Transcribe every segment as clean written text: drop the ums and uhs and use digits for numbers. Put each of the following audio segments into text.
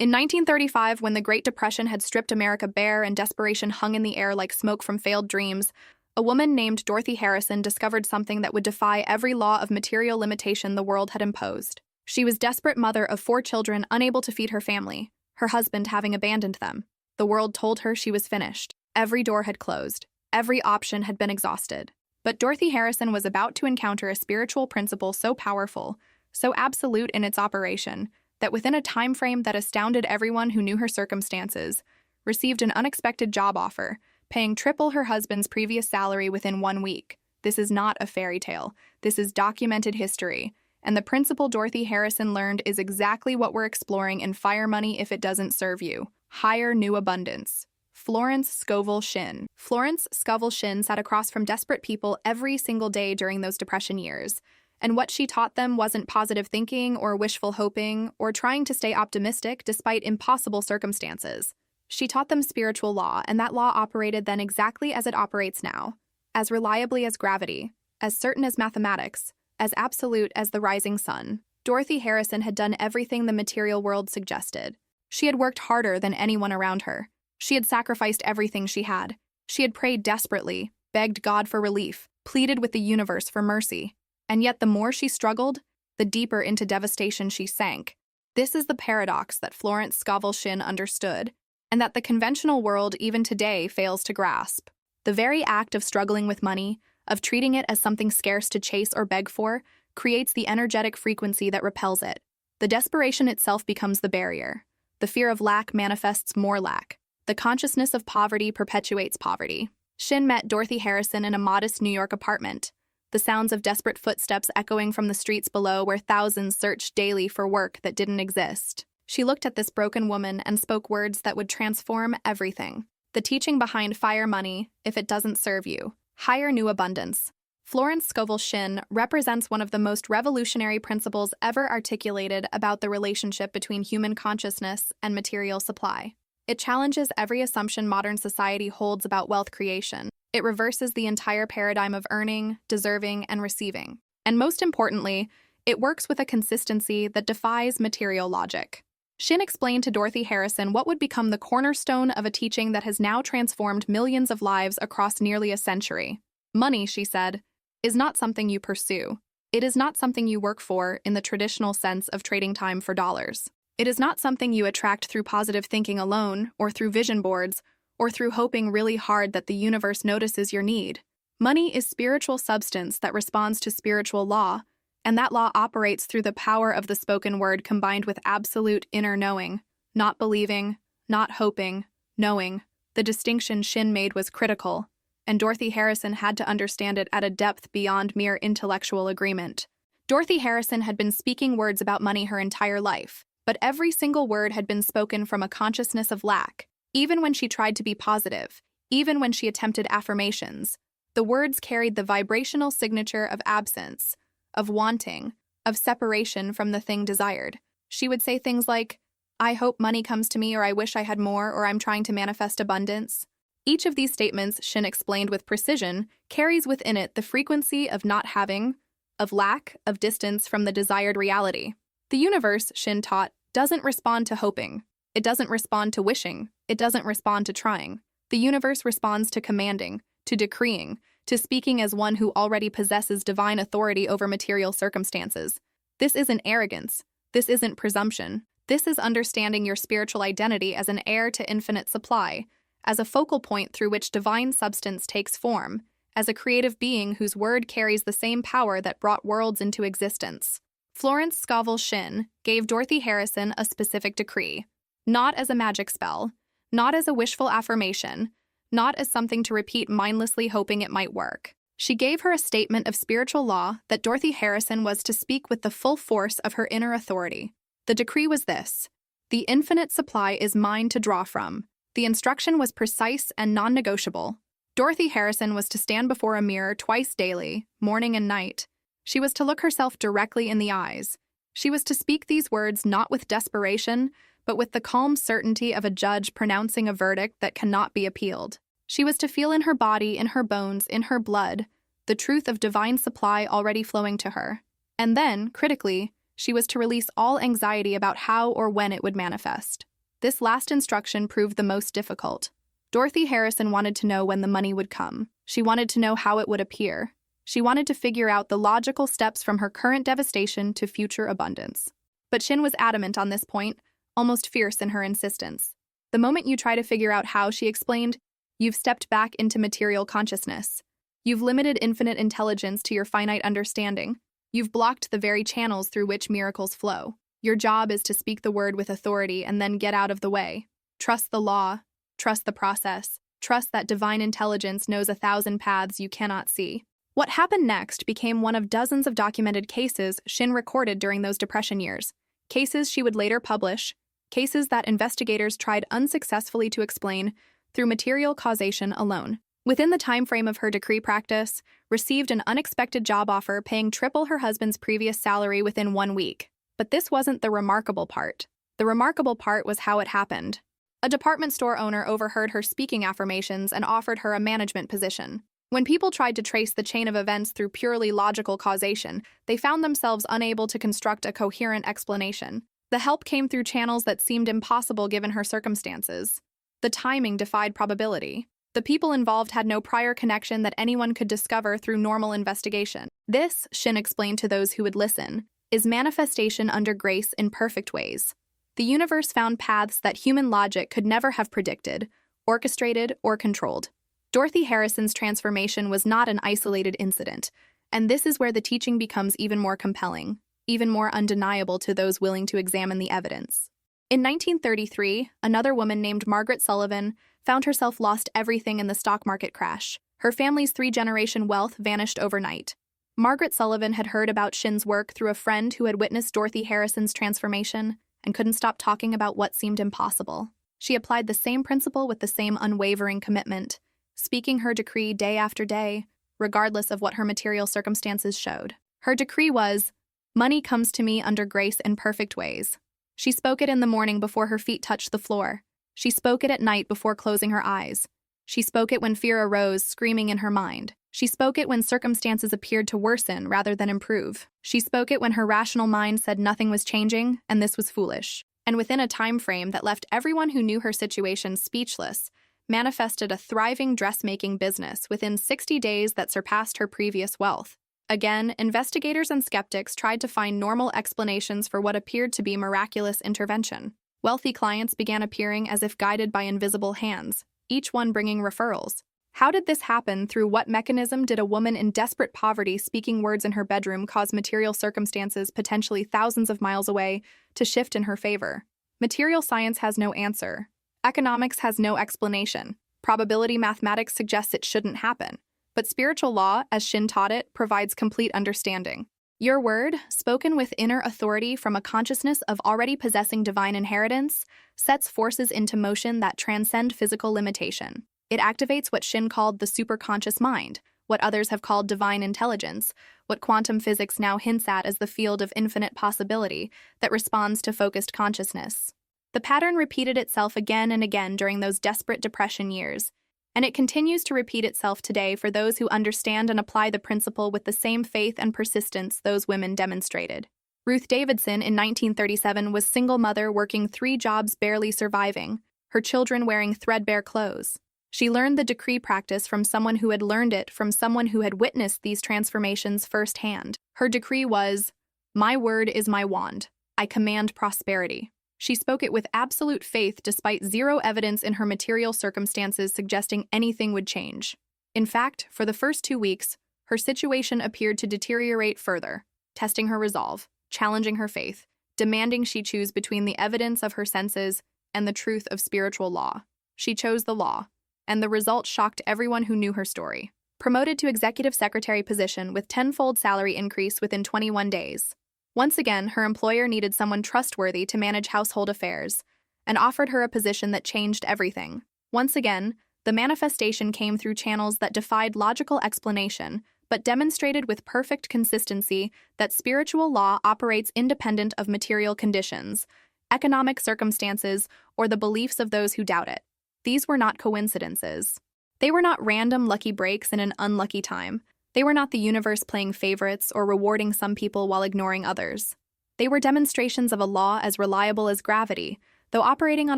In 1935, when the Great Depression had stripped America bare and desperation hung in the air like smoke from failed dreams, a woman named Dorothy Harrison discovered something that would defy every law of material limitation the world had imposed. She was desperate mother of 4 children, unable to feed her family, her husband having abandoned them. The world told her she was finished. Every door had closed. Every option had been exhausted. But Dorothy Harrison was about to encounter a spiritual principle so powerful, so absolute in its operation, that within a time frame that astounded everyone who knew her circumstances, received an unexpected job offer, paying triple her husband's previous salary within 1 week. This is not a fairy tale. This is documented history. And the principle Dorothy Harrison learned is exactly what we're exploring in Fire Money If It Doesn't Serve You. Hire New Abundance. Florence Scovel Shinn. Florence Scovel Shinn sat across from desperate people every single day during those Depression years. And what she taught them wasn't positive thinking or wishful hoping or trying to stay optimistic despite impossible circumstances. She taught them spiritual law, and that law operated then exactly as it operates now, as reliably as gravity, as certain as mathematics, as absolute as the rising sun. Dorothy Harrison had done everything the material world suggested. She had worked harder than anyone around her. She had sacrificed everything she had. She had prayed desperately, begged God for relief, pleaded with the universe for mercy. And yet the more she struggled, the deeper into devastation she sank. This is the paradox that Florence Scovel Shinn understood, and that the conventional world even today fails to grasp. The very act of struggling with money, of treating it as something scarce to chase or beg for, creates the energetic frequency that repels it. The desperation itself becomes the barrier. The fear of lack manifests more lack. The consciousness of poverty perpetuates poverty. Shinn met Dorothy Harrison in a modest New York apartment, the sounds of desperate footsteps echoing from the streets below where thousands searched daily for work that didn't exist. She looked at this broken woman and spoke words that would transform everything. The teaching behind Fire Money If It Doesn't Serve You. Hire New Abundance. Florence Scovel Shinn represents one of the most revolutionary principles ever articulated about the relationship between human consciousness and material supply. It challenges every assumption modern society holds about wealth creation. It reverses the entire paradigm of earning, deserving, and receiving. And most importantly, it works with a consistency that defies material logic. Shinn explained to Dorothy Harrison what would become the cornerstone of a teaching that has now transformed millions of lives across nearly a century. Money, she said, is not something you pursue. It is not something you work for in the traditional sense of trading time for dollars. It is not something you attract through positive thinking alone, or through vision boards, or through hoping really hard that the universe notices your need. Money is spiritual substance that responds to spiritual law, and that law operates through the power of the spoken word combined with absolute inner knowing, not believing, not hoping, knowing. The distinction Shinn made was critical, and Dorothy Harrison had to understand it at a depth beyond mere intellectual agreement. Dorothy Harrison had been speaking words about money her entire life, but every single word had been spoken from a consciousness of lack. Even when she tried to be positive, even when she attempted affirmations, the words carried the vibrational signature of absence, of wanting, of separation from the thing desired. She would say things like, "I hope money comes to me," or "I wish I had more," or "I'm trying to manifest abundance." Each of these statements, Shinn explained with precision, carries within it the frequency of not having, of lack, of distance from the desired reality. The universe, Shinn taught, doesn't respond to hoping. It doesn't respond to wishing. It doesn't respond to trying. The universe responds to commanding, to decreeing, to speaking as one who already possesses divine authority over material circumstances. This isn't arrogance. This isn't presumption. This is understanding your spiritual identity as an heir to infinite supply, as a focal point through which divine substance takes form, as a creative being whose word carries the same power that brought worlds into existence. Florence Scovel Shinn gave Dorothy Harrison a specific decree, not as a magic spell, not as a wishful affirmation, not as something to repeat mindlessly hoping it might work. She gave her a statement of spiritual law that Dorothy Harrison was to speak with the full force of her inner authority. The decree was this: the infinite supply is mine to draw from. The instruction was precise and non-negotiable. Dorothy Harrison was to stand before a mirror twice daily, morning and night. She was to look herself directly in the eyes. She was to speak these words not with desperation, but with the calm certainty of a judge pronouncing a verdict that cannot be appealed. She was to feel in her body, in her bones, in her blood, the truth of divine supply already flowing to her. And then, critically, she was to release all anxiety about how or when it would manifest. This last instruction proved the most difficult. Dorothy Harrison wanted to know when the money would come. She wanted to know how it would appear. She wanted to figure out the logical steps from her current devastation to future abundance. But Shinn was adamant on this point, almost fierce in her insistence. The moment you try to figure out how, she explained, you've stepped back into material consciousness. You've limited infinite intelligence to your finite understanding. You've blocked the very channels through which miracles flow. Your job is to speak the word with authority and then get out of the way. Trust the law. Trust the process. Trust that divine intelligence knows 1,000 paths you cannot see. What happened next became one of dozens of documented cases Shinn recorded during those Depression years. Cases she would later publish, cases that investigators tried unsuccessfully to explain through material causation alone. Within the time frame of her decree practice, received an unexpected job offer paying triple her husband's previous salary within 1 week. But this wasn't the remarkable part. The remarkable part was how it happened. A department store owner overheard her speaking affirmations and offered her a management position. When people tried to trace the chain of events through purely logical causation, they found themselves unable to construct a coherent explanation. The help came through channels that seemed impossible given her circumstances. The timing defied probability. The people involved had no prior connection that anyone could discover through normal investigation. This, Shinn explained to those who would listen, is manifestation under grace in perfect ways. The universe found paths that human logic could never have predicted, orchestrated, or controlled. Dorothy Harrison's transformation was not an isolated incident, and this is where the teaching becomes even more compelling, even more undeniable to those willing to examine the evidence. In 1933, another woman named Margaret Sullivan found herself lost everything in the stock market crash. Her family's 3-generation wealth vanished overnight. Margaret Sullivan had heard about Shinn's work through a friend who had witnessed Dorothy Harrison's transformation and couldn't stop talking about what seemed impossible. She applied the same principle with the same unwavering commitment, speaking her decree day after day, regardless of what her material circumstances showed. Her decree was, "Money comes to me under grace in perfect ways." She spoke it in the morning before her feet touched the floor. She spoke it at night before closing her eyes. She spoke it when fear arose, screaming in her mind. She spoke it when circumstances appeared to worsen rather than improve. She spoke it when her rational mind said nothing was changing and this was foolish. And within a time frame that left everyone who knew her situation speechless, manifested a thriving dressmaking business within 60 days that surpassed her previous wealth. Again, investigators and skeptics tried to find normal explanations for what appeared to be miraculous intervention. Wealthy clients began appearing as if guided by invisible hands, each one bringing referrals. How did this happen? Through what mechanism did a woman in desperate poverty speaking words in her bedroom cause material circumstances potentially thousands of miles away to shift in her favor? Material science has no answer. Economics has no explanation. Probability mathematics suggests it shouldn't happen. But spiritual law, as Shinn taught it, provides complete understanding. Your word, spoken with inner authority from a consciousness of already possessing divine inheritance, sets forces into motion that transcend physical limitation. It activates what Shinn called the superconscious mind, what others have called divine intelligence, what quantum physics now hints at as the field of infinite possibility that responds to focused consciousness. The pattern repeated itself again and again during those desperate Depression years, and it continues to repeat itself today for those who understand and apply the principle with the same faith and persistence those women demonstrated. Ruth Davidson in 1937 was single mother working 3 jobs barely surviving, her children wearing threadbare clothes. She learned the decree practice from someone who had learned it from someone who had witnessed these transformations firsthand. Her decree was, "My word is my wand. I command prosperity." She spoke it with absolute faith despite zero evidence in her material circumstances suggesting anything would change. In fact, for the first 2 weeks, her situation appeared to deteriorate further, testing her resolve, challenging her faith, demanding she choose between the evidence of her senses and the truth of spiritual law. She chose the law, and the result shocked everyone who knew her story. Promoted to executive secretary position with 10-fold salary increase within 21 days. Once again, her employer needed someone trustworthy to manage household affairs, and offered her a position that changed everything. Once again, the manifestation came through channels that defied logical explanation, but demonstrated with perfect consistency that spiritual law operates independent of material conditions, economic circumstances, or the beliefs of those who doubt it. These were not coincidences. They were not random lucky breaks in an unlucky time. They were not the universe playing favorites or rewarding some people while ignoring others. They were demonstrations of a law as reliable as gravity, Though operating on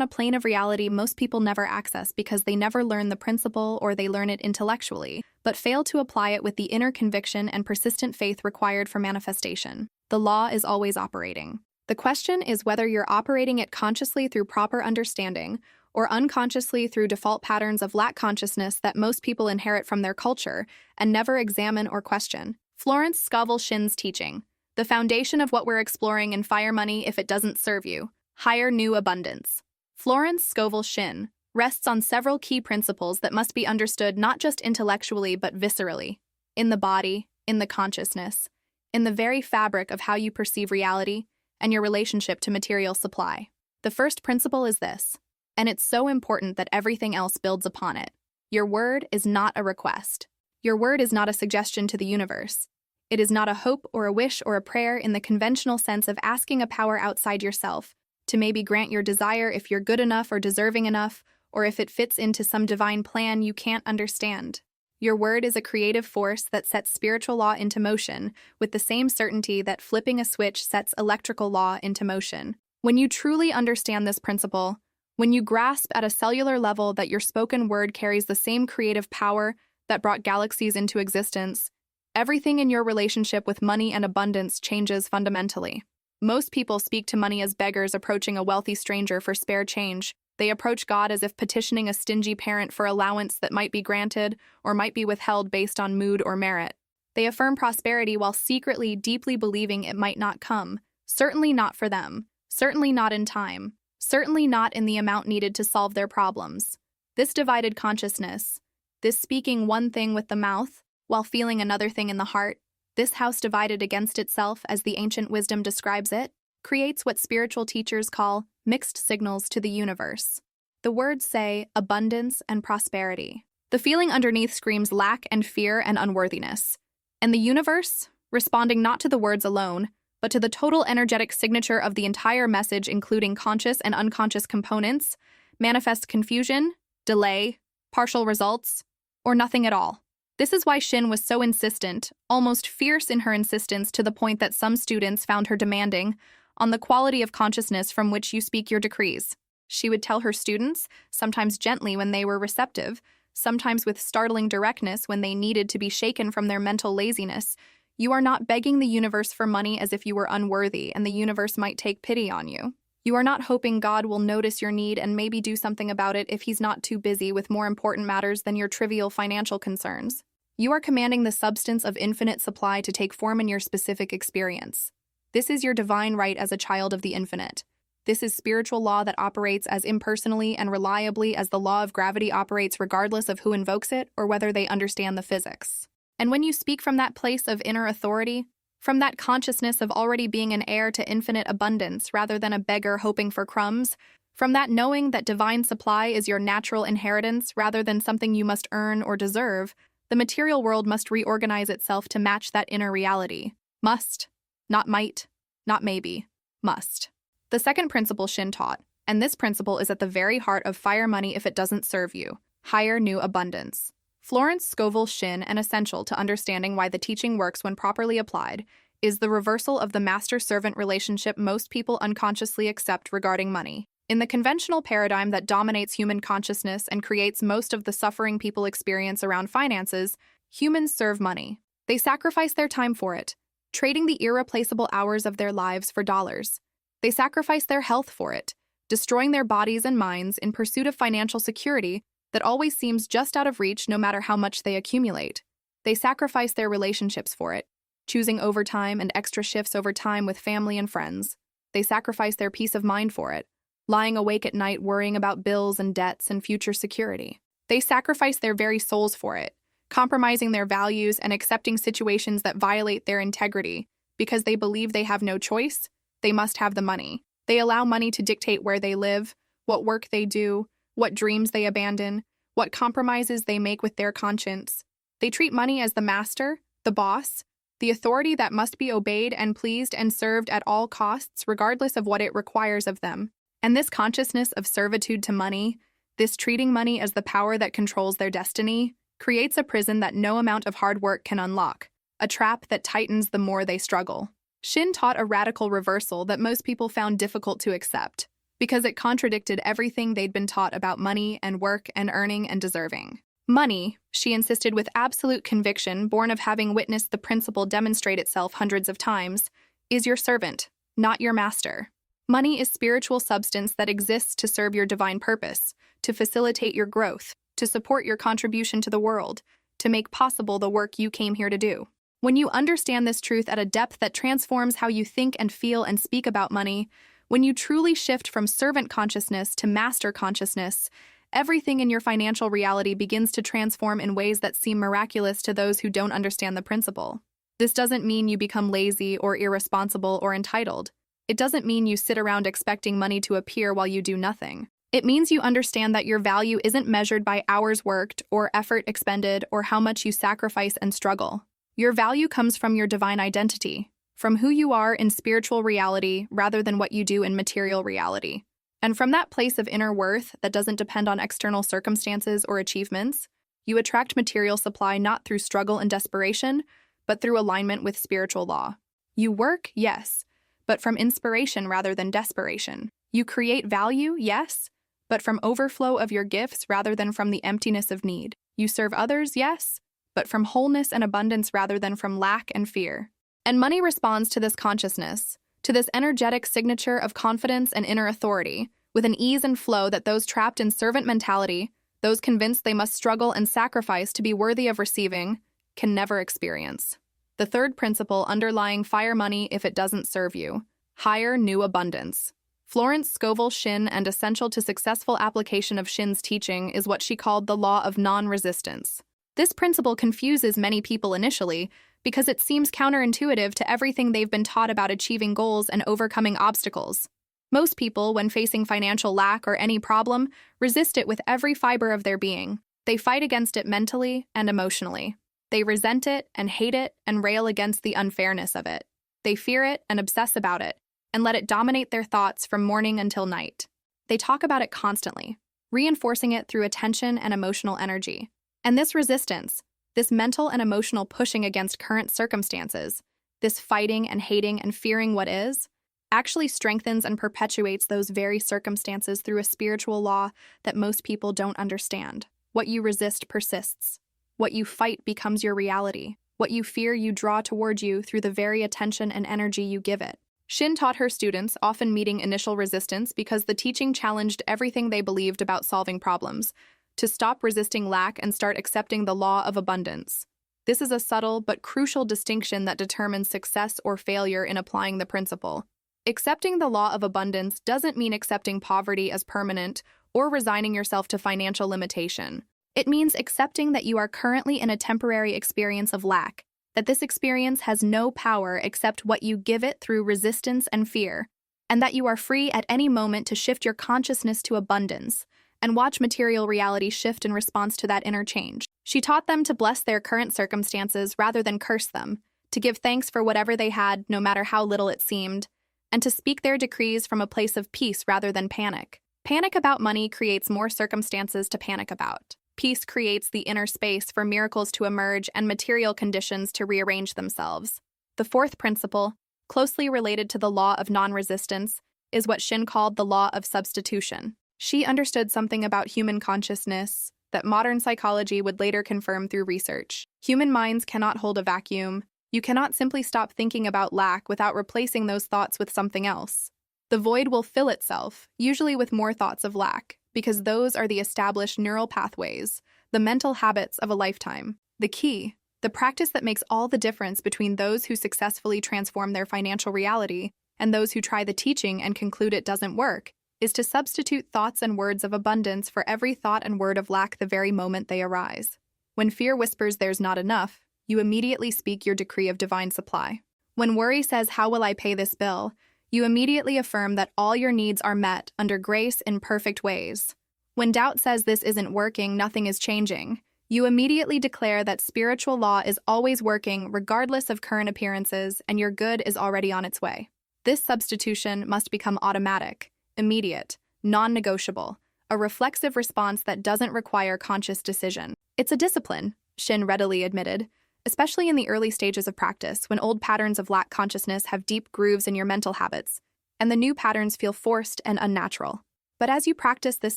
a plane of reality most people never access because they never learn the principle or they learn it intellectually, but fail to apply it with the inner conviction and persistent faith required for manifestation. The law is always operating. The question is whether you're operating it consciously through proper understanding or unconsciously through default patterns of lack consciousness that most people inherit from their culture and never examine or question. Florence Scovel Shinn's teaching. The foundation of what we're exploring in Fire Money if it doesn't serve you. Hire new abundance. Florence Scovel Shinn rests on several key principles that must be understood not just intellectually but viscerally, in the body, in the consciousness, in the very fabric of how you perceive reality and your relationship to material supply. The first principle is this, and it's so important that everything else builds upon it. Your word is not a request. Your word is not a suggestion to the universe. It is not a hope or a wish or a prayer in the conventional sense of asking a power outside yourself to maybe grant your desire if you're good enough or deserving enough, or if it fits into some divine plan you can't understand. Your word is a creative force that sets spiritual law into motion with the same certainty that flipping a switch sets electrical law into motion. When you truly understand this principle, when you grasp at a cellular level that your spoken word carries the same creative power that brought galaxies into existence, everything in your relationship with money and abundance changes fundamentally. Most people speak to money as beggars approaching a wealthy stranger for spare change. They approach God as if petitioning a stingy parent for allowance that might be granted or might be withheld based on mood or merit. They affirm prosperity while secretly, deeply believing it might not come. Certainly not for them. Certainly not in time. Certainly not in the amount needed to solve their problems. This divided consciousness, this speaking one thing with the mouth while feeling another thing in the heart, this house divided against itself, as the ancient wisdom describes it, creates what spiritual teachers call mixed signals to the universe. The words say abundance and prosperity. The feeling underneath screams lack and fear and unworthiness. And the universe, responding not to the words alone, but to the total energetic signature of the entire message, including conscious and unconscious components, manifests confusion, delay, partial results, or nothing at all. This is why Shinn was so insistent, almost fierce in her insistence, to the point that some students found her demanding, on the quality of consciousness from which you speak your decrees. She would tell her students, sometimes gently when they were receptive, sometimes with startling directness when they needed to be shaken from their mental laziness, you are not begging the universe for money as if you were unworthy and the universe might take pity on you. You are not hoping God will notice your need and maybe do something about it if he's not too busy with more important matters than your trivial financial concerns. You are commanding the substance of infinite supply to take form in your specific experience. This is your divine right as a child of the infinite. This is spiritual law that operates as impersonally and reliably as the law of gravity operates, regardless of who invokes it or whether they understand the physics. And when you speak from that place of inner authority, from that consciousness of already being an heir to infinite abundance rather than a beggar hoping for crumbs, from that knowing that divine supply is your natural inheritance rather than something you must earn or deserve, the material world must reorganize itself to match that inner reality. Must. Not might. Not maybe. Must. The second principle Shinn taught, and this principle is at the very heart of Fire Money if it doesn't serve you, hire new abundance. Florence Scovel Shinn, and essential to understanding why the teaching works when properly applied, is the reversal of the master-servant relationship most people unconsciously accept regarding money. In the conventional paradigm that dominates human consciousness and creates most of the suffering people experience around finances, humans serve money. They sacrifice their time for it, trading the irreplaceable hours of their lives for dollars. They sacrifice their health for it, destroying their bodies and minds in pursuit of financial security that always seems just out of reach no matter how much they accumulate. They sacrifice their relationships for it, choosing overtime and extra shifts over time with family and friends. They sacrifice their peace of mind for it, lying awake at night worrying about bills and debts and future security. They sacrifice their very souls for it, compromising their values and accepting situations that violate their integrity because they believe they have no choice. They must have the money. They allow money to dictate where they live, what work they do, what dreams they abandon, what compromises they make with their conscience. They treat money as the master, the boss, the authority that must be obeyed and pleased and served at all costs, regardless of what it requires of them. And this consciousness of servitude to money, this treating money as the power that controls their destiny, creates a prison that no amount of hard work can unlock, a trap that tightens the more they struggle. Shinn taught a radical reversal that most people found difficult to accept, because it contradicted everything they'd been taught about money and work and earning and deserving. Money, she insisted with absolute conviction, born of having witnessed the principle demonstrate itself hundreds of times, is your servant, not your master. Money is spiritual substance that exists to serve your divine purpose, to facilitate your growth, to support your contribution to the world, to make possible the work you came here to do. When you understand this truth at a depth that transforms how you think and feel and speak about money, when you truly shift from servant consciousness to master consciousness, everything in your financial reality begins to transform in ways that seem miraculous to those who don't understand the principle. This doesn't mean you become lazy or irresponsible or entitled. It doesn't mean you sit around expecting money to appear while you do nothing. It means you understand that your value isn't measured by hours worked or effort expended or how much you sacrifice and struggle. Your value comes from your divine identity, from who you are in spiritual reality rather than what you do in material reality. And from that place of inner worth that doesn't depend on external circumstances or achievements, you attract material supply not through struggle and desperation, but through alignment with spiritual law. You work, yes, but from inspiration rather than desperation. You create value, yes, but from overflow of your gifts rather than from the emptiness of need. You serve others, yes, but from wholeness and abundance rather than from lack and fear. And money responds to this consciousness, to this energetic signature of confidence and inner authority, with an ease and flow that those trapped in servant mentality, those convinced they must struggle and sacrifice to be worthy of receiving, can never experience. The third principle underlying fire money if it doesn't serve you: hire new abundance. Florence Scovel Shinn, and essential to successful application of SHIN'S teaching, is what she called the law of non-resistance. This principle confuses many people initially because it seems counterintuitive to everything they've been taught about achieving goals and overcoming obstacles. Most people, when facing financial lack or any problem, resist it with every fiber of their being. They fight against it mentally and emotionally. They resent it and hate it and rail against the unfairness of it. They fear it and obsess about it and let it dominate their thoughts from morning until night. They talk about it constantly, reinforcing it through attention and emotional energy. And this resistance, this mental and emotional pushing against current circumstances, this fighting and hating and fearing what is, actually strengthens and perpetuates those very circumstances through a spiritual law that most people don't understand. What you resist persists. What you fight becomes your reality. What you fear you draw toward you through the very attention and energy you give it. Shinn taught her students, often meeting initial resistance because the teaching challenged everything they believed about solving problems, to stop resisting lack and start accepting the law of abundance. This is a subtle but crucial distinction that determines success or failure in applying the principle. Accepting the law of abundance doesn't mean accepting poverty as permanent or resigning yourself to financial limitation. It means accepting that you are currently in a temporary experience of lack, that this experience has no power except what you give it through resistance and fear, and that you are free at any moment to shift your consciousness to abundance and watch material reality shift in response to that inner change. She taught them to bless their current circumstances rather than curse them, to give thanks for whatever they had, no matter how little it seemed, and to speak their decrees from a place of peace rather than panic. Panic about money creates more circumstances to panic about. Peace creates the inner space for miracles to emerge and material conditions to rearrange themselves. The fourth principle, closely related to the law of non-resistance, is what Shinn called the law of substitution. She understood something about human consciousness that modern psychology would later confirm through research. Human minds cannot hold a vacuum. You cannot simply stop thinking about lack without replacing those thoughts with something else. The void will fill itself, usually with more thoughts of lack, because those are the established neural pathways, the mental habits of a lifetime. The key, the practice that makes all the difference between those who successfully transform their financial reality and those who try the teaching and conclude it doesn't work, is to substitute thoughts and words of abundance for every thought and word of lack the very moment they arise. When fear whispers there's not enough, you immediately speak your decree of divine supply. When worry says, "How will I pay this bill?" you immediately affirm that all your needs are met under grace in perfect ways. When doubt says this isn't working, nothing is changing, you immediately declare that spiritual law is always working regardless of current appearances and your good is already on its way. This substitution must become automatic, immediate, non-negotiable, a reflexive response that doesn't require conscious decision. It's a discipline, Shinn readily admitted, especially in the early stages of practice, when old patterns of lack consciousness have deep grooves in your mental habits. and the new patterns feel forced and unnatural. But as you practice this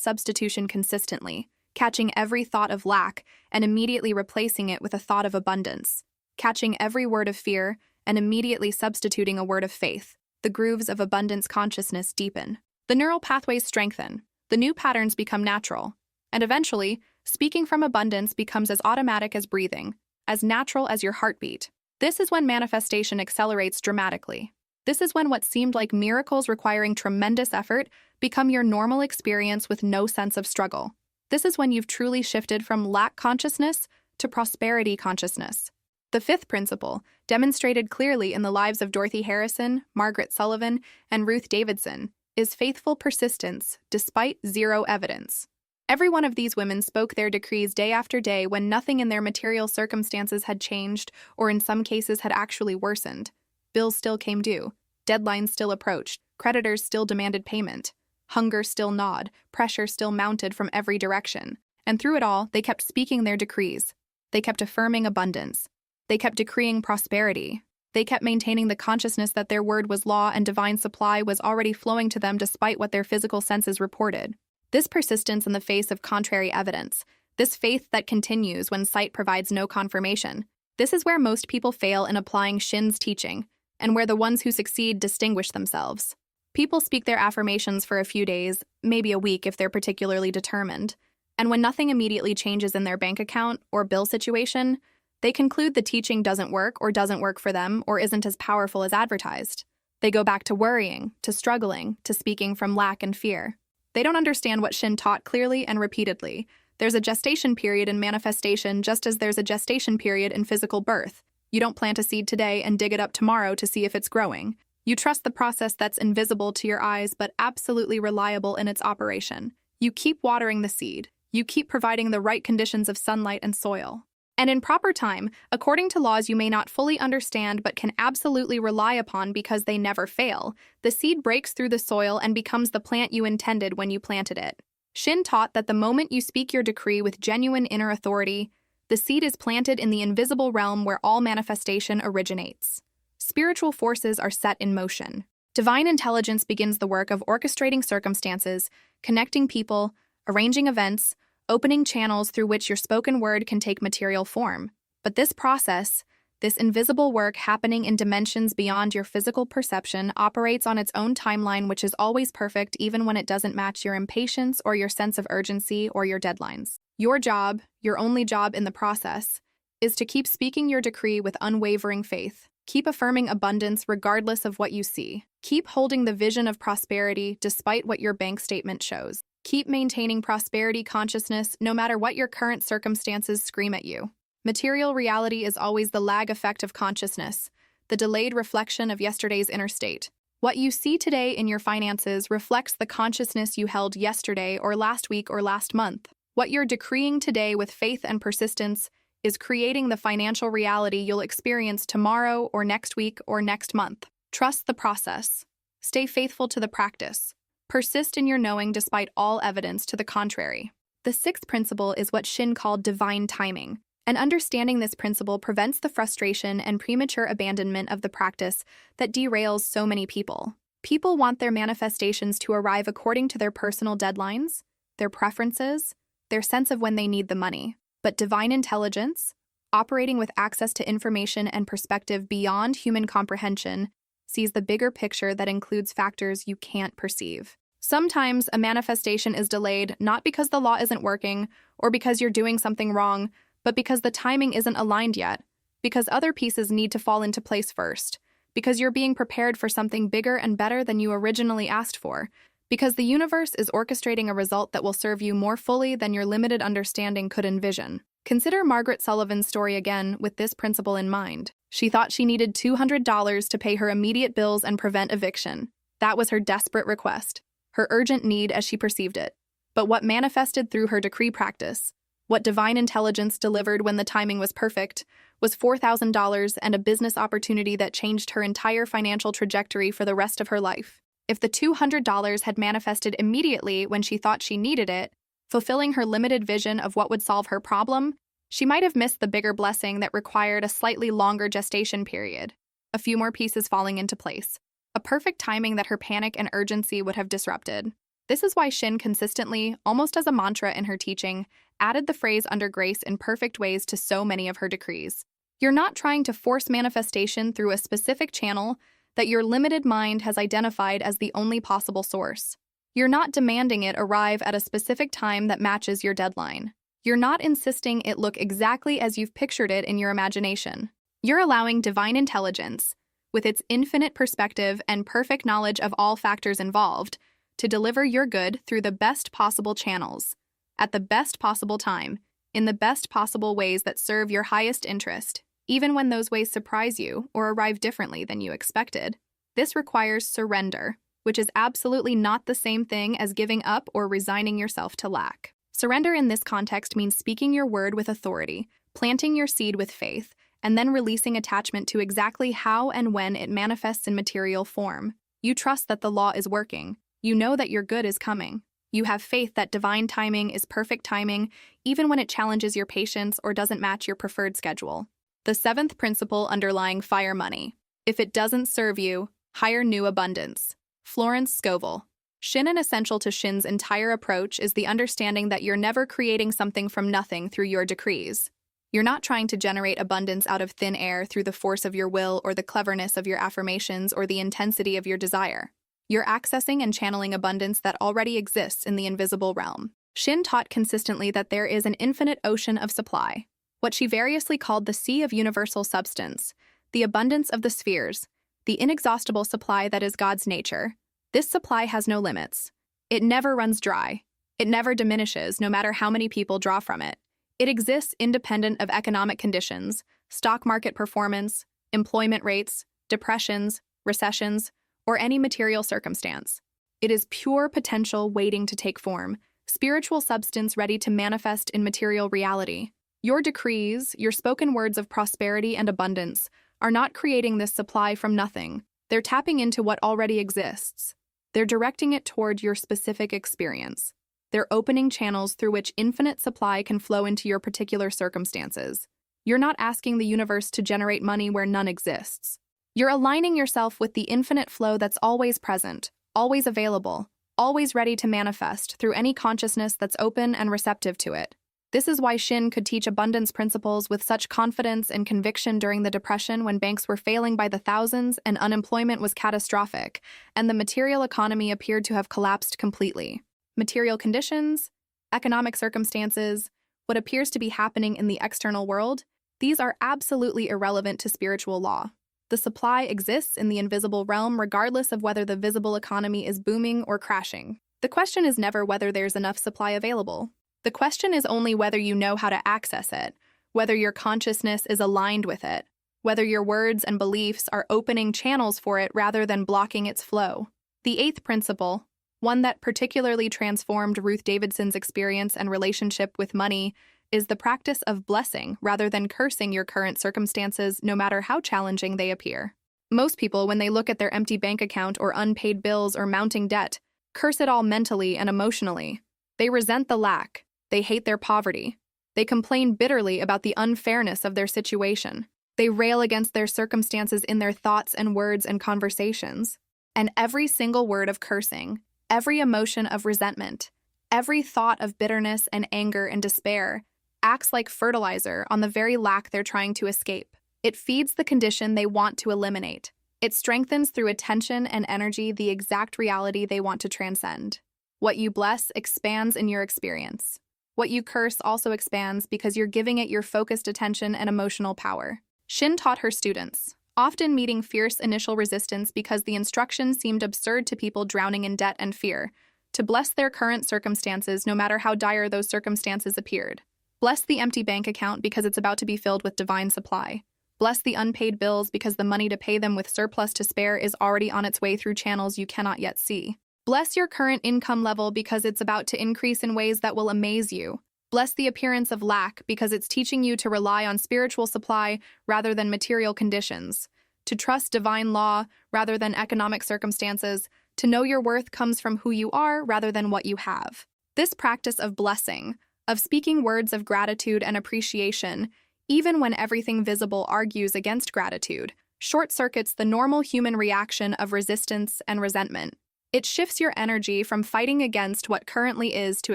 substitution consistently, catching every thought of lack and immediately replacing it with a thought of abundance, catching every word of fear and immediately substituting a word of faith, the grooves of abundance consciousness deepen. The neural pathways strengthen, the new patterns become natural, and eventually, speaking from abundance becomes as automatic as breathing, as natural as your heartbeat. This is when manifestation accelerates dramatically. This is when what seemed like miracles requiring tremendous effort become your normal experience with no sense of struggle. This is when you've truly shifted from lack consciousness to prosperity consciousness. The fifth principle, demonstrated clearly in the lives of Dorothy Harrison, Margaret Sullivan, and Ruth Davidson, is faithful persistence despite zero evidence. Every one of these women spoke their decrees day after day when nothing in their material circumstances had changed or in some cases had actually worsened. Bills still came due, deadlines still approached, creditors still demanded payment, hunger still gnawed, pressure still mounted from every direction. And through it all, they kept speaking their decrees. They kept affirming abundance. They kept decreeing prosperity. They kept maintaining the consciousness that their word was law and divine supply was already flowing to them despite what their physical senses reported. This persistence in the face of contrary evidence, this faith that continues when sight provides no confirmation, this is where most people fail in applying SHINN'S teaching, and where the ones who succeed distinguish themselves. People speak their affirmations for a few days, maybe a week if they're particularly determined, and when nothing immediately changes in their bank account or bill situation, they conclude the teaching doesn't work or doesn't work for them or isn't as powerful as advertised. They go back to worrying, to struggling, to speaking from lack and fear. They don't understand what SHINN taught clearly and repeatedly. There's a gestation period in manifestation just as there's a gestation period in physical birth. You don't plant a seed today and dig it up tomorrow to see if it's growing. You trust the process that's invisible to your eyes but absolutely reliable in its operation. You keep watering the seed. You keep providing the right conditions of sunlight and soil. And in proper time, according to laws you may not fully understand but can absolutely rely upon because they never fail, the seed breaks through the soil and becomes the plant you intended when you planted it. SHINN taught that the moment you speak your decree with genuine inner authority, the seed is planted in the invisible realm where all manifestation originates. Spiritual forces are set in motion. Divine intelligence begins the work of orchestrating circumstances, connecting people, arranging events, opening channels through which your spoken word can take material form. But this process, this invisible work happening in dimensions beyond your physical perception, operates on its own timeline, which is always perfect even when it doesn't match your impatience or your sense of urgency or your deadlines. Your job, your only job in the process, is to keep speaking your decree with unwavering faith. Keep affirming abundance regardless of what you see. Keep holding the vision of prosperity despite what your bank statement shows. Keep maintaining prosperity consciousness no matter what your current circumstances scream at you. Material reality is always the lag effect of consciousness, the delayed reflection of yesterday's inner state. What you see today in your finances reflects the consciousness you held yesterday or last week or last month. What you're decreeing today with faith and persistence is creating the financial reality you'll experience tomorrow or next week or next month. Trust the process. Stay faithful to the practice. Persist in your knowing despite all evidence to the contrary. The sixth principle is what SHINN called divine timing, and understanding this principle prevents the frustration and premature abandonment of the practice that derails so many people. People want their manifestations to arrive according to their personal deadlines, their preferences, their sense of when they need the money. But divine intelligence, operating with access to information and perspective beyond human comprehension, sees the bigger picture that includes factors you can't perceive. Sometimes a manifestation is delayed not because the law isn't working or because you're doing something wrong, but because the timing isn't aligned yet, because other pieces need to fall into place first, because you're being prepared for something bigger and better than you originally asked for, because the universe is orchestrating a result that will serve you more fully than your limited understanding could envision. Consider Margaret Sullivan's story again with this principle in mind. She thought she needed $200 to pay her immediate bills and prevent eviction. That was her desperate request, her urgent need as she perceived it. But what manifested through her decree practice, what divine intelligence delivered when the timing was perfect, was $4,000 and a business opportunity that changed her entire financial trajectory for the rest of her life. If the $200 had manifested immediately when she thought she needed it, fulfilling her limited vision of what would solve her problem, she might have missed the bigger blessing that required a slightly longer gestation period, a few more pieces falling into place. a perfect timing that her panic and urgency would have disrupted. This is why Shinn consistently, almost as a mantra in her teaching, added the phrase under grace in perfect ways to so many of her decrees. You're not trying to force manifestation through a specific channel that your limited mind has identified as the only possible source. You're not demanding it arrive at a specific time that matches your deadline. You're not insisting it look exactly as you've pictured it in your imagination. You're allowing divine intelligence, with its infinite perspective and perfect knowledge of all factors involved, to deliver your good through the best possible channels, at the best possible time, in the best possible ways that serve your highest interest, even when those ways surprise you or arrive differently than you expected. This requires surrender, which is absolutely not the same thing as giving up or resigning yourself to lack. Surrender in this context means speaking your word with authority, planting your seed with faith, and then releasing attachment to exactly how and when it manifests in material form. You trust that the law is working. You know that your good is coming. You have faith that divine timing is perfect timing, even when it challenges your patience or doesn't match your preferred schedule. The seventh principle underlying fire money. If it doesn't serve you, hire new abundance. Florence Scovel Shinn. And essential to Shinn's entire approach is the understanding that you're never creating something from nothing through your decrees. You're not trying to generate abundance out of thin air through the force of your will or the cleverness of your affirmations or the intensity of your desire. You're accessing and channeling abundance that already exists in the invisible realm. Shinn taught consistently that there is an infinite ocean of supply, what she variously called the sea of universal substance, the abundance of the spheres, the inexhaustible supply that is God's nature. This supply has no limits. It never runs dry. It never diminishes, no matter how many people draw from it. It exists independent of economic conditions, stock market performance, employment rates, depressions, recessions, or any material circumstance. It is pure potential waiting to take form, spiritual substance ready to manifest in material reality. Your decrees, your spoken words of prosperity and abundance, are not creating this supply from nothing. They're tapping into what already exists. They're directing it toward your specific experience. They're opening channels through which infinite supply can flow into your particular circumstances. You're not asking the universe to generate money where none exists. You're aligning yourself with the infinite flow that's always present, always available, always ready to manifest through any consciousness that's open and receptive to it. This is why Shinn could teach abundance principles with such confidence and conviction during the Depression, when banks were failing by the thousands and unemployment was catastrophic, and the material economy appeared to have collapsed completely. Material conditions, economic circumstances, what appears to be happening in the external world, these are absolutely irrelevant to spiritual law. The supply exists in the invisible realm regardless of whether the visible economy is booming or crashing. The question is never whether there's enough supply available. The question is only whether you know how to access it, whether your consciousness is aligned with it, whether your words and beliefs are opening channels for it rather than blocking its flow. The eighth principle, one that particularly transformed Ruth Davidson's experience and relationship with money, is the practice of blessing rather than cursing your current circumstances, no matter how challenging they appear. Most people, when they look at their empty bank account or unpaid bills or mounting debt, curse it all mentally and emotionally. They resent the lack. They hate their poverty. They complain bitterly about the unfairness of their situation. They rail against their circumstances in their thoughts and words and conversations. And every single word of cursing, every emotion of resentment, every thought of bitterness and anger and despair acts like fertilizer on the very lack they're trying to escape. It feeds the condition they want to eliminate. It strengthens through attention and energy the exact reality they want to transcend. What you bless expands in your experience. What you curse also expands because you're giving it your focused attention and emotional power. Shinn taught her students, often meeting fierce initial resistance because the instructions seemed absurd to people drowning in debt and fear, to bless their current circumstances no matter how dire those circumstances appeared. Bless the empty bank account because it's about to be filled with divine supply. Bless the unpaid bills because the money to pay them with surplus to spare is already on its way through channels you cannot yet see. Bless your current income level because it's about to increase in ways that will amaze you. Bless the appearance of lack because it's teaching you to rely on spiritual supply rather than material conditions, to trust divine law rather than economic circumstances, to know your worth comes from who you are rather than what you have. This practice of blessing, of speaking words of gratitude and appreciation, even when everything visible argues against gratitude, short-circuits the normal human reaction of resistance and resentment. It shifts your energy from fighting against what currently is to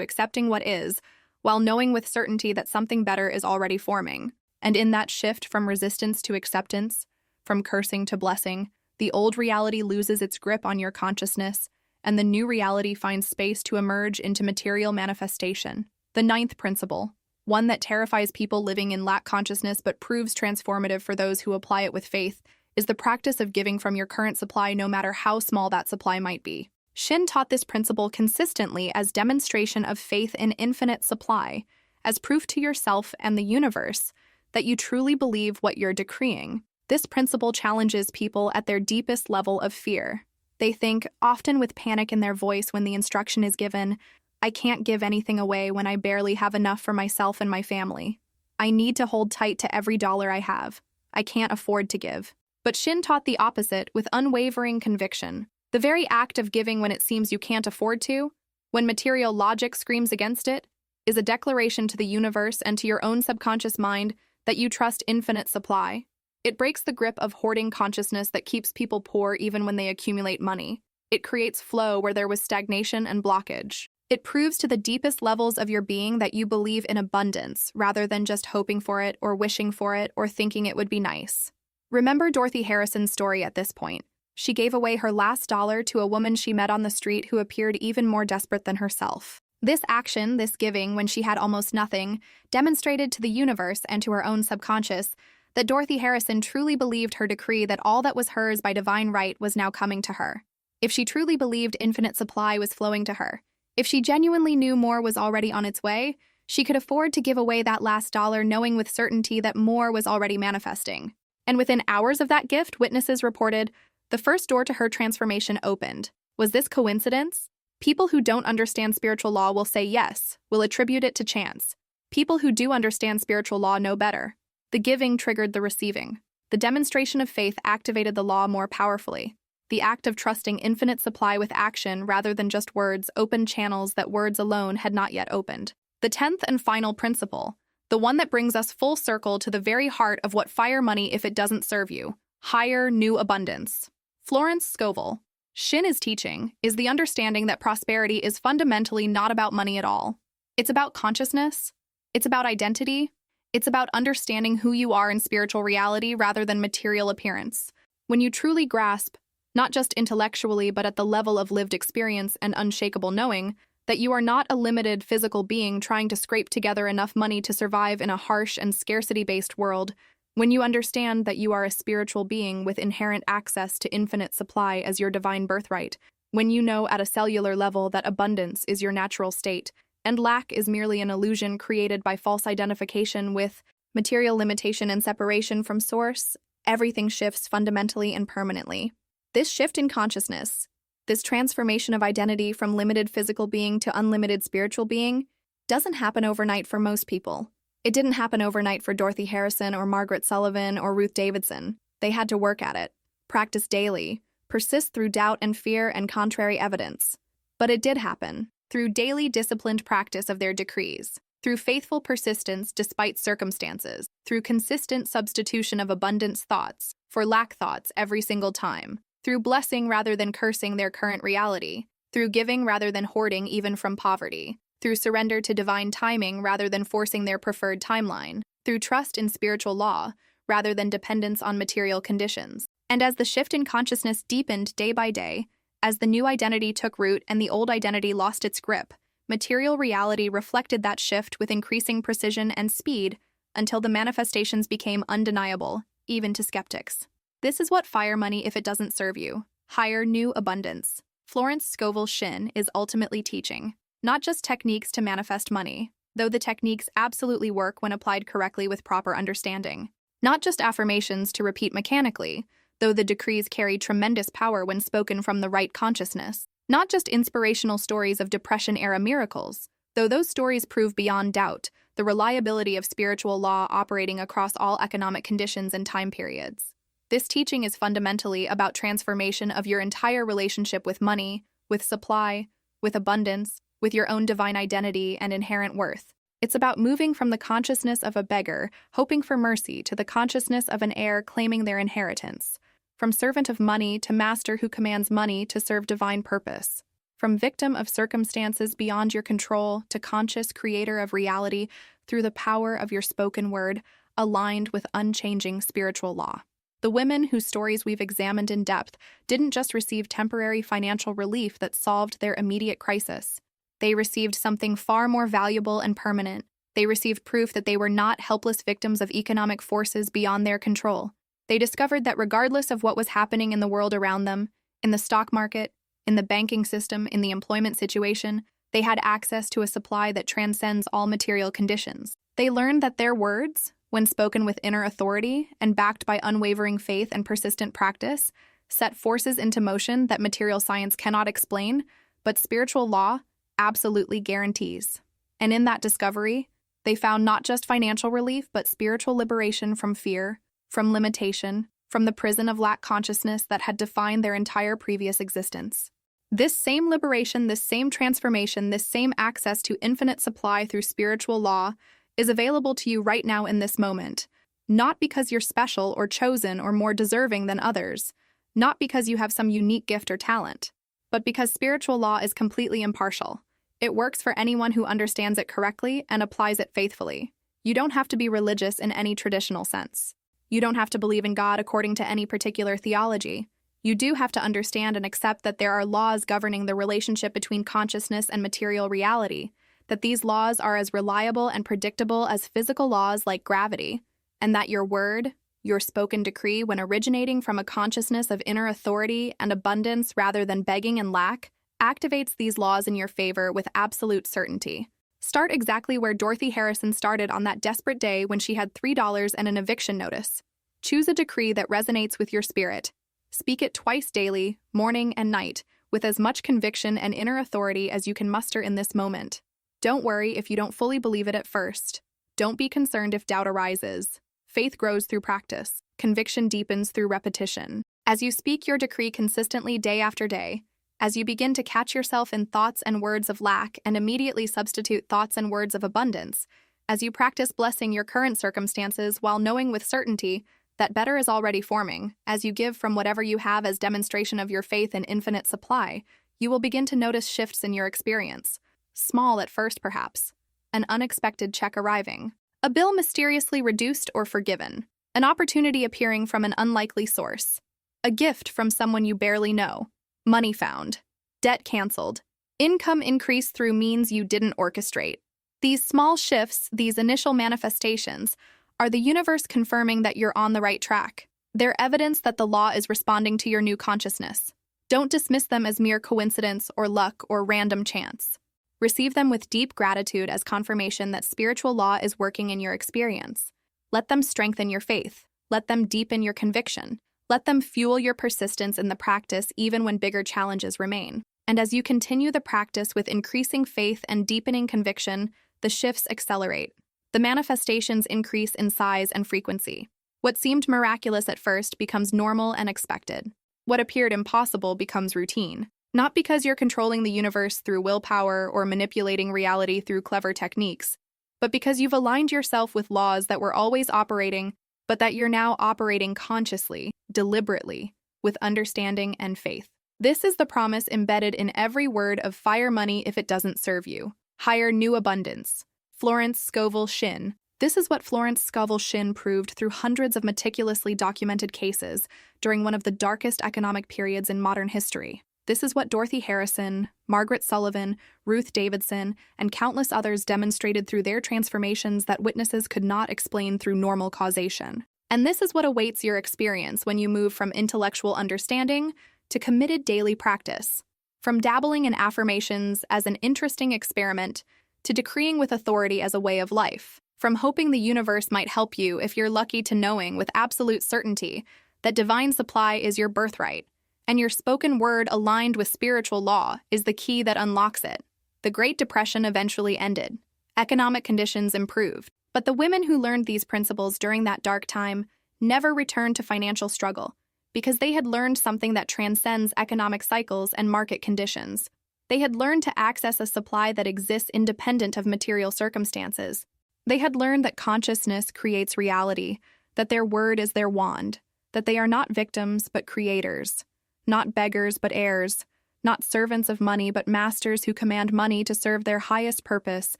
accepting what is, while knowing with certainty that something better is already forming. And in that shift from resistance to acceptance, from cursing to blessing, the old reality loses its grip on your consciousness, and the new reality finds space to emerge into material manifestation. The ninth principle, one that terrifies people living in lack consciousness but proves transformative for those who apply it with faith, is the practice of giving from your current supply no matter how small that supply might be. Shinn taught this principle consistently as demonstration of faith in infinite supply, as proof to yourself and the universe that you truly believe what you're decreeing. This principle challenges people at their deepest level of fear. They think, often with panic in their voice when the instruction is given, I can't give anything away when I barely have enough for myself and my family. I need to hold tight to every dollar I have. I can't afford to give. But Shinn taught the opposite with unwavering conviction. The very act of giving when it seems you can't afford to, when material logic screams against it, is a declaration to the universe and to your own subconscious mind that you trust infinite supply. It breaks the grip of hoarding consciousness that keeps people poor even when they accumulate money. It creates flow where there was stagnation and blockage. It proves to the deepest levels of your being that you believe in abundance rather than just hoping for it or wishing for it or thinking it would be nice. Remember Dorothy Harrison's story at this point. She gave away her last dollar to a woman she met on the street who appeared even more desperate than herself. This action, this giving when she had almost nothing, demonstrated to the universe and to her own subconscious that Dorothy Harrison truly believed her decree that all that was hers by divine right was now coming to her. If she truly believed infinite supply was flowing to her, if she genuinely knew more was already on its way, she could afford to give away that last dollar knowing with certainty that more was already manifesting. And within hours of that gift, witnesses reported, the first door to her transformation opened. Was this coincidence? People who don't understand spiritual law will say yes, will attribute it to chance. People who do understand spiritual law know better. The giving triggered the receiving. The demonstration of faith activated the law more powerfully. The act of trusting infinite supply with action rather than just words opened channels that words alone had not yet opened. The 10th and final principle, the one that brings us full circle to the very heart of what fire money if it doesn't serve you, higher new abundance. Florence Scovel Shinn is teaching is the understanding that prosperity is fundamentally not about money at all. It's about consciousness. It's about identity. It's about understanding who you are in spiritual reality rather than material appearance. When you truly grasp, not just intellectually but at the level of lived experience and unshakable knowing, that you are not a limited physical being trying to scrape together enough money to survive in a harsh and scarcity-based world, when you understand that you are a spiritual being with inherent access to infinite supply as your divine birthright, when you know at a cellular level that abundance is your natural state, and lack is merely an illusion created by false identification with material limitation and separation from source, everything shifts fundamentally and permanently. This shift in consciousness, this transformation of identity from limited physical being to unlimited spiritual being, doesn't happen overnight for most people. It didn't happen overnight for Dorothy Harrison or Margaret Sullivan or Ruth Davidson. They had to work at it, practice daily, persist through doubt and fear and contrary evidence. But it did happen, through daily disciplined practice of their decrees, through faithful persistence despite circumstances, through consistent substitution of abundance thoughts for lack thoughts every single time, through blessing rather than cursing their current reality, through giving rather than hoarding even from poverty, through surrender to divine timing rather than forcing their preferred timeline, through trust in spiritual law rather than dependence on material conditions. And as the shift in consciousness deepened day by day, as the new identity took root and the old identity lost its grip, material reality reflected that shift with increasing precision and speed until the manifestations became undeniable, even to skeptics. This is what fire money if it doesn't serve you, higher new abundance. Florence Scovel Shinn is ultimately teaching. Not just techniques to manifest money, though the techniques absolutely work when applied correctly with proper understanding. Not just affirmations to repeat mechanically, though the decrees carry tremendous power when spoken from the right consciousness. Not just inspirational stories of Depression-era miracles, though those stories prove beyond doubt the reliability of spiritual law operating across all economic conditions and time periods. This teaching is fundamentally about transformation of your entire relationship with money, with supply, with abundance, with your own divine identity and inherent worth. It's about moving from the consciousness of a beggar, hoping for mercy, to the consciousness of an heir claiming their inheritance. From servant of money to master who commands money to serve divine purpose. From victim of circumstances beyond your control to conscious creator of reality through the power of your spoken word, aligned with unchanging spiritual law. The women whose stories we've examined in depth didn't just receive temporary financial relief that solved their immediate crisis. They received something far more valuable and permanent. They received proof that they were not helpless victims of economic forces beyond their control. They discovered that regardless of what was happening in the world around them, in the stock market, in the banking system, in the employment situation, they had access to a supply that transcends all material conditions. They learned that their words, when spoken with inner authority and backed by unwavering faith and persistent practice, set forces into motion that material science cannot explain, but spiritual law absolutely guarantees. And in that discovery, they found not just financial relief, but spiritual liberation from fear, from limitation, from the prison of lack consciousness that had defined their entire previous existence. This same liberation, this same transformation, this same access to infinite supply through spiritual law is available to you right now in this moment, not because you're special or chosen or more deserving than others, not because you have some unique gift or talent, but because spiritual law is completely impartial. It works for anyone who understands it correctly and applies it faithfully. You don't have to be religious in any traditional sense. You don't have to believe in God according to any particular theology. You do have to understand and accept that there are laws governing the relationship between consciousness and material reality, that these laws are as reliable and predictable as physical laws like gravity, and that your word, your spoken decree, when originating from a consciousness of inner authority and abundance rather than begging and lack, activates these laws in your favor with absolute certainty. Start exactly where Dorothy Harrison started on that desperate day when she had $3 and an eviction notice. Choose a decree that resonates with your spirit. Speak it twice daily, morning and night, with as much conviction and inner authority as you can muster in this moment. Don't worry if you don't fully believe it at first. Don't be concerned if doubt arises. Faith grows through practice. Conviction deepens through repetition. As you speak your decree consistently day after day, as you begin to catch yourself in thoughts and words of lack and immediately substitute thoughts and words of abundance, as you practice blessing your current circumstances while knowing with certainty that better is already forming, as you give from whatever you have as demonstration of your faith in infinite supply, you will begin to notice shifts in your experience. Small at first, perhaps. An unexpected check arriving. A bill mysteriously reduced or forgiven. An opportunity appearing from an unlikely source. A gift from someone you barely know. Money found. Debt canceled. Income increase through means you didn't orchestrate. These small shifts, these initial manifestations, are the universe confirming that you're on the right track. They're evidence that the law is responding to your new consciousness. Don't dismiss them as mere coincidence or luck or random chance. Receive them with deep gratitude as confirmation that spiritual law is working in your experience. Let them strengthen your faith. Let them deepen your conviction. Let them fuel your persistence in the practice even when bigger challenges remain. And as you continue the practice with increasing faith and deepening conviction, the shifts accelerate. The manifestations increase in size and frequency. What seemed miraculous at first becomes normal and expected. What appeared impossible becomes routine. Not because you're controlling the universe through willpower or manipulating reality through clever techniques, but because you've aligned yourself with laws that were always operating, but that you're now operating consciously, deliberately, with understanding and faith. This is the promise embedded in every word of Fire Money if it doesn't serve you. Hire new abundance. Florence Scovel Shinn. This is what Florence Scovel Shinn proved through hundreds of meticulously documented cases during one of the darkest economic periods in modern history. This is what Dorothy Harrison, Margaret Sullivan, Ruth Davidson, and countless others demonstrated through their transformations that witnesses could not explain through normal causation. And this is what awaits your experience when you move from intellectual understanding to committed daily practice. From dabbling in affirmations as an interesting experiment to decreeing with authority as a way of life. From hoping the universe might help you if you're lucky to knowing with absolute certainty that divine supply is your birthright. And your spoken word aligned with spiritual law is the key that unlocks it. The Great Depression eventually ended. Economic conditions improved. But the women who learned these principles during that dark time never returned to financial struggle because they had learned something that transcends economic cycles and market conditions. They had learned to access a supply that exists independent of material circumstances. They had learned that consciousness creates reality, that their word is their wand, that they are not victims but creators, not beggars but heirs, not servants of money but masters who command money to serve their highest purpose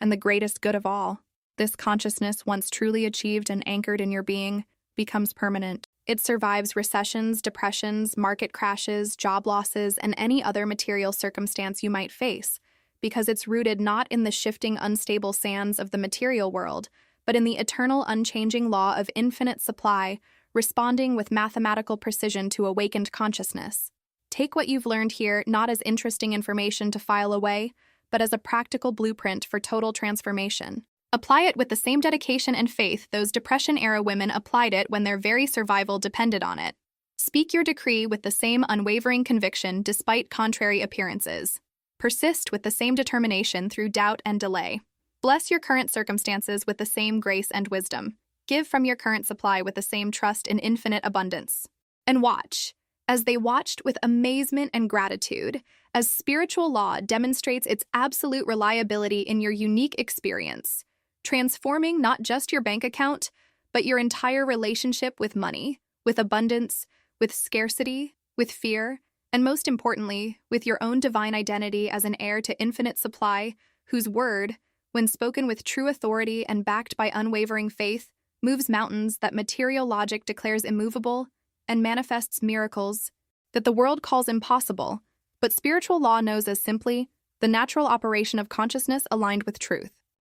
and the greatest good of all. This consciousness, once truly achieved and anchored in your being, becomes permanent. It survives recessions, depressions, market crashes, job losses, and any other material circumstance you might face, because it's rooted not in the shifting, unstable sands of the material world, but in the eternal, unchanging law of infinite supply, responding with mathematical precision to awakened consciousness. Take what you've learned here not as interesting information to file away, but as a practical blueprint for total transformation. Apply it with the same dedication and faith those Depression-era women applied it when their very survival depended on it. Speak your decree with the same unwavering conviction despite contrary appearances. Persist with the same determination through doubt and delay. Bless your current circumstances with the same grace and wisdom. Give from your current supply with the same trust in infinite abundance. And watch, as they watched with amazement and gratitude, as spiritual law demonstrates its absolute reliability in your unique experience, transforming not just your bank account, but your entire relationship with money, with abundance, with scarcity, with fear, and most importantly, with your own divine identity as an heir to infinite supply, whose word, when spoken with true authority and backed by unwavering faith, moves mountains that material logic declares immovable and manifests miracles that the world calls impossible, but spiritual law knows as simply the natural operation of consciousness aligned with truth.